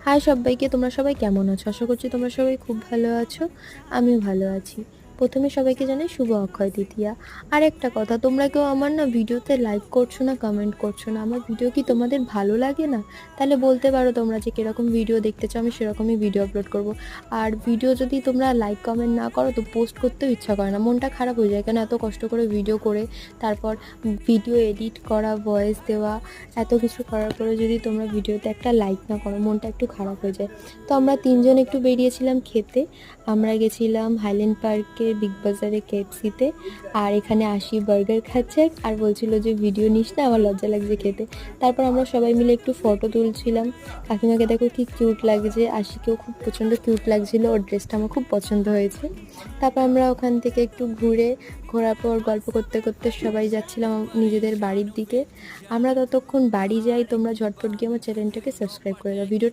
High সবাইকে, তোমরা সবাই কেমন আছো? আশা করছি তোমরা সবাই খুব ভালো আছো। আমিও ভালো আছি। প্রথমে সবাইকে জানাই শুভ অক্ষয় তৃতীয়া। আর একটা কথা, তোমরা কেউ আমার ভিডিওতে লাইক করছো না, কমেন্ট করছো না। আমার ভিডিও কি তোমাদের ভালো লাগে না? তাহলে বলতে পারো তোমরা যে কিরকম ভিডিও দেখতে চাও, আমি সেরকমই ভিডিও আপলোড করব। আর ভিডিও যদি তোমরা লাইক কমেন্ট না করো তো পোস্ট করতেও ইচ্ছা করে না, মনটা খারাপ হয়ে যায়। কেন এত কষ্ট করে ভিডিও করে তারপর ভিডিও এডিট করা, ভয়েস দেওয়া, এত কিছু করার পরে যদি তোমরা ভিডিওতে একটা লাইক না করো, মনটা একটু খারাপ হয়ে যায়। তো আমরা তিনজন একটু বেরিয়েছিলাম খেতে। আমরা গেছিলাম হাইল্যান্ড পার্কের বিগ বাজারে কেএফসিতে। আর এখানে আশি বার্গার খাচ্ছে আর বলছিল যে ভিডিও নিস না, আমার লজ্জা লাগছে খেতে। তারপর আমরা সবাই মিলে একটু ফটো তুলছিলাম। কাকিমাকে দেখো কি কিউট লাগছে, আশিকেও খুব প্রচণ্ড কিউট লাগছিল, ওর ড্রেসটা আমার খুব পছন্দ হয়েছে। তারপর আমরা ওখান থেকে একটু ঘোরার পর গল্প করতে করতে সবাই যাচ্ছিলাম নিজেদের বাড়ির দিকে। আমরা ততক্ষণ বাড়ি যাই, তোমরা ঝটপট গিয়ে আমার চ্যানেলটাকে সাবস্ক্রাইব করে দাও। ভিডিওটা